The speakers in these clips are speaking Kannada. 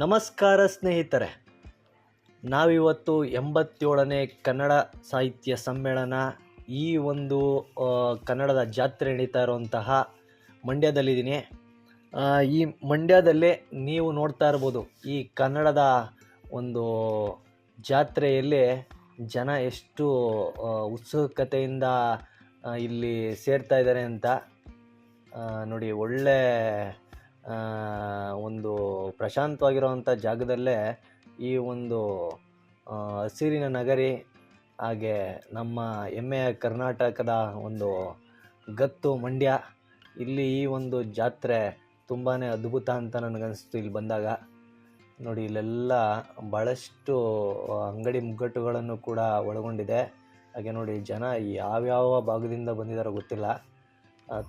ನಮಸ್ಕಾರ ಸ್ನೇಹಿತರೆ, ನಾವಿವತ್ತು 87ನೇ ಕನ್ನಡ ಸಾಹಿತ್ಯ ಸಮ್ಮೇಳನ ಈ ಒಂದು ಕನ್ನಡದ ಜಾತ್ರೆ ನಡೀತಾ ಇರುವಂತಹ ಮಂಡ್ಯದಲ್ಲಿದ್ದೀನಿ. ಈ ಮಂಡ್ಯದಲ್ಲೇ ನೀವು ನೋಡ್ತಾ ಇರ್ಬೋದು ಈ ಕನ್ನಡದ ಒಂದು ಜಾತ್ರೆಯಲ್ಲಿ ಜನ ಎಷ್ಟು ಉತ್ಸುಕತೆಯಿಂದ ಇಲ್ಲಿ ಸೇರ್ತಾ ಇದ್ದಾರೆ ಅಂತ ನೋಡಿ. ಒಳ್ಳೆ ಒಂದು ಪ್ರಶಾಂತವಾಗಿರುವಂಥ ಜಾಗದಲ್ಲೇ ಈ ಒಂದು ಹಸಿರಿನ ನಗರಿ, ಹಾಗೆ ನಮ್ಮ ಹೆಮ್ಮೆಯ ಕರ್ನಾಟಕದ ಒಂದು ಗತ್ತು ಮಂಡ್ಯ, ಇಲ್ಲಿ ಈ ಒಂದು ಜಾತ್ರೆ ತುಂಬಾ ಅದ್ಭುತ ಅಂತ ನನಗನ್ನಿಸ್ತು ಇಲ್ಲಿ ಬಂದಾಗ. ನೋಡಿ, ಇಲ್ಲೆಲ್ಲ ಭಾಳಷ್ಟು ಅಂಗಡಿ ಮುಗ್ಗಟ್ಟುಗಳನ್ನು ಕೂಡ ಒಳಗೊಂಡಿದೆ. ಹಾಗೆ ನೋಡಿ, ಜನ ಯಾವ್ಯಾವ ಭಾಗದಿಂದ ಬಂದಿದ್ದಾರೋ ಗೊತ್ತಿಲ್ಲ,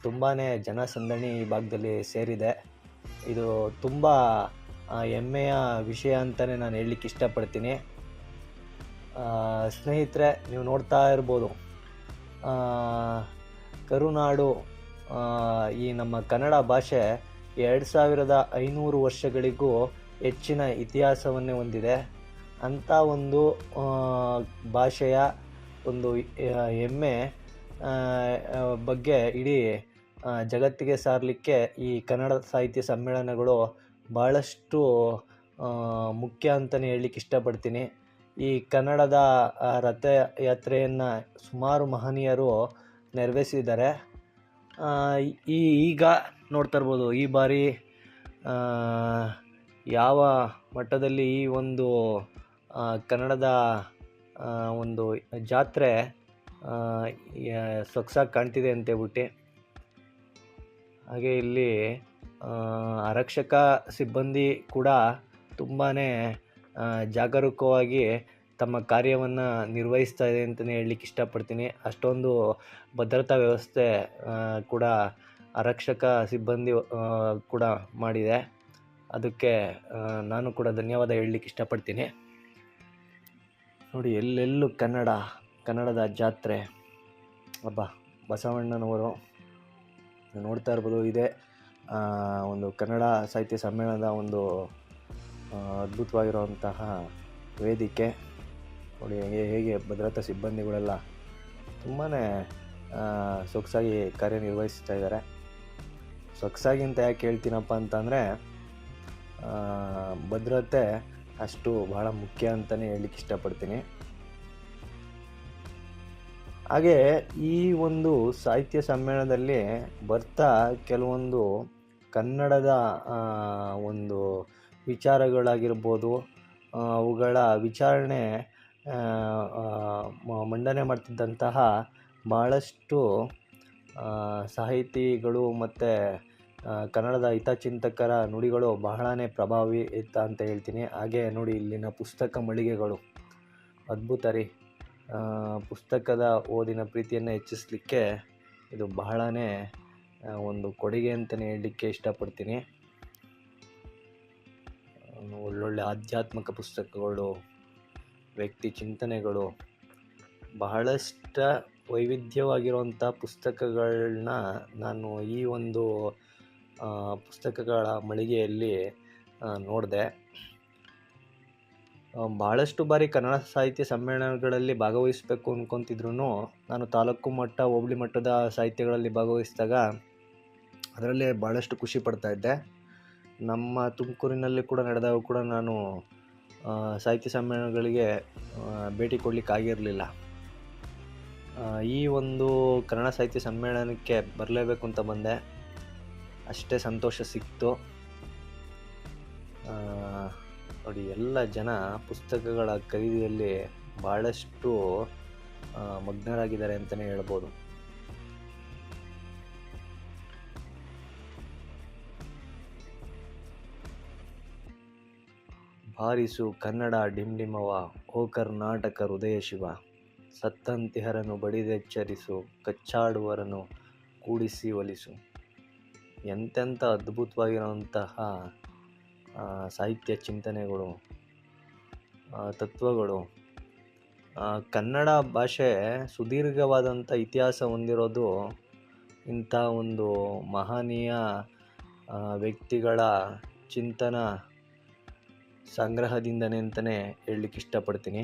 ತುಂಬಾ ಜನಸಂದಣಿ ಈ ಭಾಗದಲ್ಲಿ ಸೇರಿದೆ. ಇದು ತುಂಬ ಹೆಮ್ಮೆಯ ವಿಷಯ ಅಂತಲೇ ನಾನು ಹೇಳಲಿಕ್ಕೆ ಇಷ್ಟಪಡ್ತೀನಿ. ಸ್ನೇಹಿತರೆ, ನೀವು ನೋಡ್ತಾ ಇರ್ಬೋದು ಕರುನಾಡು, ಈ ನಮ್ಮ ಕನ್ನಡ ಭಾಷೆ 2500 ವರ್ಷಗಳಿಗೂ ಹೆಚ್ಚಿನ ಇತಿಹಾಸವನ್ನೇ ಹೊಂದಿದೆ. ಅಂಥ ಒಂದು ಭಾಷೆಯ ಒಂದು ಹೆಮ್ಮೆ ಬಗ್ಗೆ ಇಡೀ ಜಗತ್ತಿಗೆ ಸಾರಲಿಕ್ಕೆ ಈ ಕನ್ನಡ ಸಾಹಿತ್ಯ ಸಮ್ಮೇಳನಗಳು ಭಾಳಷ್ಟು ಮುಖ್ಯ ಅಂತಲೇ ಹೇಳಲಿಕ್ಕೆ ಇಷ್ಟಪಡ್ತೀನಿ. ಈ ಕನ್ನಡದ ರಥಯಾತ್ರೆಯನ್ನು ಸುಮಾರು ಮಹನೀಯರು ನೆರವೇರಿಸಿದ್ದಾರೆ. ಈಗ ನೋಡ್ತಾ ಇರ್ಬೋದು ಈ ಬಾರಿ ಯಾವ ಮಟ್ಟದಲ್ಲಿ ಈ ಒಂದು ಕನ್ನಡದ ಒಂದು ಜಾತ್ರೆ ಸೊಗಸಾಗಿ ಕಾಣ್ತಿದೆ ಅಂತೇಳ್ಬಿಟ್ಟು. ಹಾಗೆ ಇಲ್ಲಿ ಆರಕ್ಷಕ ಸಿಬ್ಬಂದಿ ಕೂಡ ತುಂಬಾ ಜಾಗರೂಕವಾಗಿ ತಮ್ಮ ಕಾರ್ಯವನ್ನು ನಿರ್ವಹಿಸ್ತಾ ಇದೆ ಅಂತಲೇ ಹೇಳಲಿಕ್ಕೆ ಇಷ್ಟಪಡ್ತೀನಿ. ಅಷ್ಟೊಂದು ಭದ್ರತಾ ವ್ಯವಸ್ಥೆ ಕೂಡ ಆರಕ್ಷಕ ಸಿಬ್ಬಂದಿ ಕೂಡ ಮಾಡಿದೆ. ಅದಕ್ಕೆ ನಾನು ಕೂಡ ಧನ್ಯವಾದ ಹೇಳಲಿಕ್ಕೆ ಇಷ್ಟಪಡ್ತೀನಿ. ನೋಡಿ, ಎಲ್ಲೆಲ್ಲೂ ಕನ್ನಡದ ಜಾತ್ರೆ. ಬಸವಣ್ಣನವರು ನೋಡ್ತಾ ಇರ್ಬೋದು. ಇದೇ ಒಂದು ಕನ್ನಡ ಸಾಹಿತ್ಯ ಸಮ್ಮೇಳನದ ಒಂದು ಅದ್ಭುತವಾಗಿರುವಂತಹ ವೇದಿಕೆ. ನೋಡಿ ಹೇಗೆ ಭದ್ರತಾ ಸಿಬ್ಬಂದಿಗಳೆಲ್ಲ ತುಂಬಾ ಸೊಗಸಾಗಿ ಕಾರ್ಯನಿರ್ವಹಿಸ್ತಾ ಇದ್ದಾರೆ. ಸೊಗಸಾಗಿ ಅಂತ ಯಾಕೆ ಹೇಳ್ತೀನಪ್ಪ ಅಂತಂದರೆ, ಭದ್ರತೆ ಅಷ್ಟು ಬಹಳ ಮುಖ್ಯ ಅಂತಲೇ ಹೇಳಲಿಕ್ಕೆ ಇಷ್ಟಪಡ್ತೀನಿ. ಹಾಗೆ ಈ ಒಂದು ಸಾಹಿತ್ಯ ಸಮ್ಮೇಳನದಲ್ಲಿ ಬರ್ತಾ ಕೆಲವೊಂದು ಕನ್ನಡದ ಒಂದು ವಿಚಾರಗಳಾಗಿರ್ಬೋದು, ಅವುಗಳ ವಿಚಾರಣೆ ಮಂಡನೆ ಮಾಡ್ತಿದ್ದಂತಹ ಭಾಳಷ್ಟು ಸಾಹಿತಿಗಳು ಮತ್ತು ಕನ್ನಡದ ಹಿತಚಿಂತಕರ ನುಡಿಗಳು ಬಹಳನೇ ಪ್ರಭಾವಿ ಇತ್ತ ಅಂತ ಹೇಳ್ತೀನಿ. ಹಾಗೆ ನೋಡಿ, ಇಲ್ಲಿನ ಪುಸ್ತಕ ಮಳಿಗೆಗಳು ಅದ್ಭುತ ರೀ. ಪುಸ್ತಕದ ಓದಿನ ಪ್ರೀತಿಯನ್ನು ಹೆಚ್ಚಿಸಲಿಕ್ಕೆ ಇದು ಬಹಳನೇ ಒಂದು ಕೊಡುಗೆ ಅಂತಲೇ ಹೇಳಲಿಕ್ಕೆ ಇಷ್ಟಪಡ್ತೀನಿ. ಒಳ್ಳೊಳ್ಳೆ ಆಧ್ಯಾತ್ಮಿಕ ಪುಸ್ತಕಗಳು, ವ್ಯಕ್ತಿ ಚಿಂತನೆಗಳು, ಬಹಳಷ್ಟು ವೈವಿಧ್ಯವಾಗಿರುವಂಥ ಪುಸ್ತಕಗಳನ್ನ ನಾನು ಈ ಒಂದು ಪುಸ್ತಕಗಳ ಮಳಿಗೆಯಲ್ಲಿ ನೋಡಿದೆ. ಭಾಳಷ್ಟು ಬಾರಿ ಕನ್ನಡ ಸಾಹಿತ್ಯ ಸಮ್ಮೇಳನಗಳಲ್ಲಿ ಭಾಗವಹಿಸಬೇಕು ಅಂದ್ಕೊತಿದ್ರು. ನಾನು ತಾಲೂಕು ಮಟ್ಟ, ಹೋಬಳಿ ಮಟ್ಟದ ಸಾಹಿತ್ಯಗಳಲ್ಲಿ ಭಾಗವಹಿಸಿದಾಗ ಅದರಲ್ಲಿ ಭಾಳಷ್ಟು ಖುಷಿ ಪಡ್ತಾಯಿದ್ದೆ. ನಮ್ಮ ತುಮಕೂರಿನಲ್ಲಿ ಕೂಡ ನಡೆದಾಗ ಕೂಡ ನಾನು ಸಾಹಿತ್ಯ ಸಮ್ಮೇಳನಗಳಿಗೆ ಭೇಟಿ ಕೊಡಲಿಕ್ಕಾಗಿರಲಿಲ್ಲ. ಈ ಒಂದು ಕನ್ನಡ ಸಾಹಿತ್ಯ ಸಮ್ಮೇಳನಕ್ಕೆ ಬರಲೇಬೇಕು ಅಂತ ಬಂದೆ. ಅಷ್ಟೇ ಸಂತೋಷ ಸಿಕ್ತು. ನೋಡಿ, ಎಲ್ಲ ಜನ ಪುಸ್ತಕಗಳ ಖರೀದಿಯಲ್ಲಿ ಭಾಳಷ್ಟು ಮಗ್ನರಾಗಿದ್ದಾರೆ ಅಂತಲೇ ಹೇಳ್ಬೋದು. ಬಾರಿಸು ಕನ್ನಡ ಡಿಂಡಿಮವ, ಓ ಕರ್ನಾಟಕ ಹೃದಯ ಶಿವ, ಸತ್ತಂತಿಹರನು ಬಡಿದೆಚ್ಚರಿಸು, ಕಚ್ಚಾಡುವರನು ಕೂಡಿಸಿ ಒಲಿಸು. ಎಂತೆಂಥ ಅದ್ಭುತವಾಗಿರುವಂತಹ ಸಾಹಿತ್ಯ ಚಿಂತನೆಗಳು, ತತ್ವಗಳು. ಕನ್ನಡ ಭಾಷೆ ಸುದೀರ್ಘವಾದಂಥ ಇತಿಹಾಸ ಹೊಂದಿರೋದು ಇಂಥ ಒಂದು ಮಹನೀಯ ವ್ಯಕ್ತಿಗಳ ಚಿಂತನ ಸಂಗ್ರಹದಿಂದನೇ ಅಂತಲೇ ಹೇಳಲಿಕ್ಕೆ ಇಷ್ಟಪಡ್ತೀನಿ.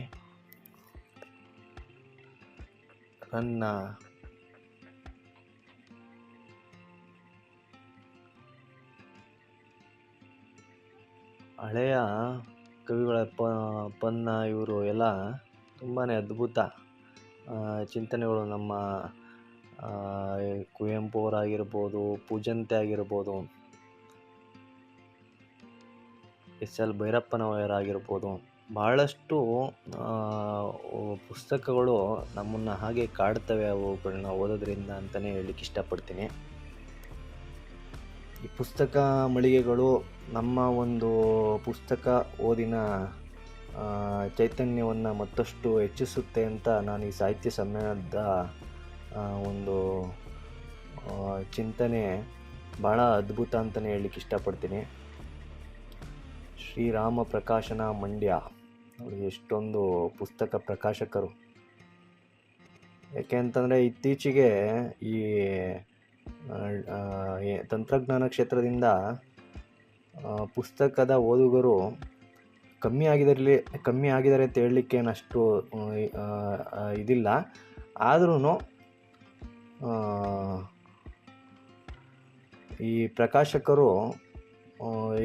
ನನ್ನ ಹಳೆಯ ಕವಿಗಳ ಪನ್ನ ಇವರು ಎಲ್ಲ ತುಂಬಾ ಅದ್ಭುತ ಚಿಂತನೆಗಳು. ನಮ್ಮ ಕುವೆಂಪು ಅವರಾಗಿರ್ಬೋದು, ಪೂಜಂತೆ ಆಗಿರ್ಬೋದು, ಎಸ್.ಎಲ್. ಭೈರಪ್ಪನವರಾಗಿರ್ಬೋದು, ಭಾಳಷ್ಟು ಪುಸ್ತಕಗಳು ನಮ್ಮನ್ನು ಹಾಗೆ ಕಾಡ್ತವೆ ಅವುಗಳನ್ನ ಓದೋದ್ರಿಂದ ಅಂತಲೇ ಹೇಳಲಿಕ್ಕೆ ಇಷ್ಟಪಡ್ತೀನಿ. ಈ ಪುಸ್ತಕ ಮಳಿಗೆಗಳು ನಮ್ಮ ಒಂದು ಪುಸ್ತಕ ಓದಿನ ಚೈತನ್ಯವನ್ನು ಮತ್ತಷ್ಟು ಹೆಚ್ಚಿಸುತ್ತೆ ಅಂತ ನಾನು ಈ ಸಾಹಿತ್ಯ ಸಮ್ಮೇಳನದ ಒಂದು ಚಿಂತನೆ ಭಾಳ ಅದ್ಭುತ ಅಂತಲೇ ಹೇಳಲಿಕ್ಕೆ ಇಷ್ಟಪಡ್ತೀನಿ. ಶ್ರೀರಾಮ ಪ್ರಕಾಶನ ಮಂಡ್ಯ ಎಷ್ಟೊಂದು ಪುಸ್ತಕ ಪ್ರಕಾಶಕರು. ಯಾಕೆ ಅಂತಂದರೆ ಇತ್ತೀಚೆಗೆ ಈ ತಂತ್ರಜ್ಞಾನ ಕ್ಷೇತ್ರದಿಂದ ಪುಸ್ತಕದ ಓದುಗರು ಕಮ್ಮಿ ಆಗಿದ್ದಾರೆ ಅಂತ ಹೇಳಲಿಕ್ಕೆ ಏನಷ್ಟು ಇದಿಲ್ಲ. ಆದ್ರೂ ಈ ಪ್ರಕಾಶಕರು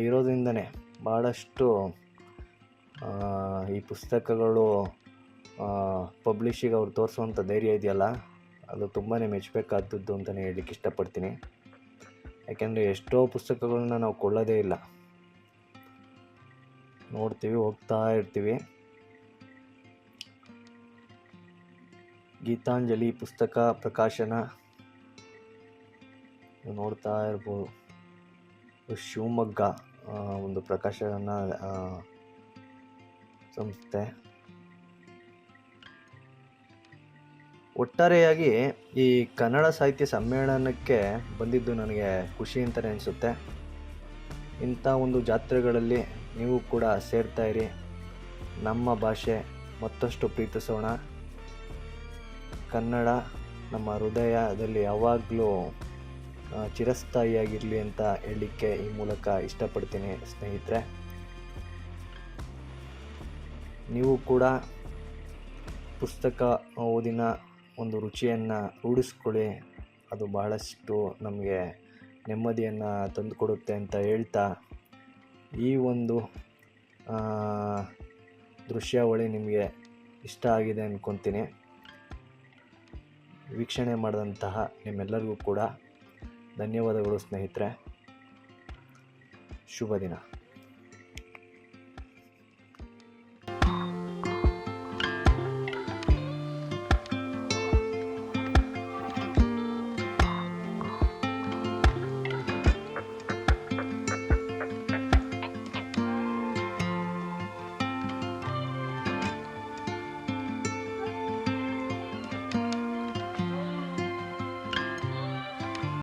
ಇರೋದ್ರಿಂದನೇ ಭಾಳಷ್ಟು ಈ ಪುಸ್ತಕಗಳು ಪಬ್ಲಿಷಿಗೆ ಅವ್ರು ತೋರಿಸುವಂಥ ಧೈರ್ಯ ಇದೆಯಲ್ಲ, ಅದು ತುಂಬಾ ಮೆಚ್ಚಬೇಕಾದದ್ದು ಅಂತಲೇ ಹೇಳಲಿಕ್ಕೆ ಇಷ್ಟಪಡ್ತೀನಿ. ಯಾಕೆಂದರೆ ಎಷ್ಟೋ ಪುಸ್ತಕಗಳನ್ನ ನಾವು ಕೊಳ್ಳೋದೇ ಇಲ್ಲ, ನೋಡ್ತೀವಿ, ಹೋಗ್ತಾ ಇರ್ತೀವಿ. ಗೀತಾಂಜಲಿ ಪುಸ್ತಕ ಪ್ರಕಾಶನ ನೋಡ್ತಾ ಇರ್ಬೋದು. ಶಿವಮೊಗ್ಗ ಒಂದು ಪ್ರಕಾಶನ ಸಂಸ್ಥೆ. ಒಟ್ಟಾರೆಯಾಗಿ ಈ ಕನ್ನಡ ಸಾಹಿತ್ಯ ಸಮ್ಮೇಳನಕ್ಕೆ ಬಂದಿದ್ದು ನನಗೆ ಖುಷಿ ಅಂತಲೇ ಅನಿಸುತ್ತೆ. ಇಂಥ ಒಂದು ಜಾತ್ರೆಗಳಲ್ಲಿ ನೀವು ಕೂಡ ಸೇರ್ತಾ ಇರಿ. ನಮ್ಮ ಭಾಷೆ ಮತ್ತಷ್ಟು ಪ್ರೀತಿಸೋಣ. ಕನ್ನಡ ನಮ್ಮ ಹೃದಯದಲ್ಲಿ ಯಾವಾಗಲೂ ಚಿರಸ್ಥಾಯಿಯಾಗಿರಲಿ ಅಂತ ಹೇಳಲಿಕ್ಕೆ ಈ ಮೂಲಕ ಇಷ್ಟಪಡ್ತೀನಿ ಸ್ನೇಹಿತರೆ. ನೀವು ಕೂಡ ಪುಸ್ತಕ ಓದಿನ ಒಂದು ರುಚಿಯನ್ನು ರೂಢಿಸ್ಕೊಳ್ಳಿ. ಅದು ಭಾಳಷ್ಟು ನಮಗೆ ನೆಮ್ಮದಿಯನ್ನು ತಂದುಕೊಡುತ್ತೆ ಅಂತ ಹೇಳ್ತಾ, ಈ ಒಂದು ದೃಶ್ಯಾವಳಿ ನಿಮಗೆ ಇಷ್ಟ ಆಗಿದೆ ಅಂದ್ಕೊತೀನಿ. ವೀಕ್ಷಣೆ ಮಾಡಿದಂತಹ ನಿಮ್ಮೆಲ್ಲರಿಗೂ ಕೂಡ ಧನ್ಯವಾದಗಳು ಸ್ನೇಹಿತರೆ. ಶುಭ ದಿನ.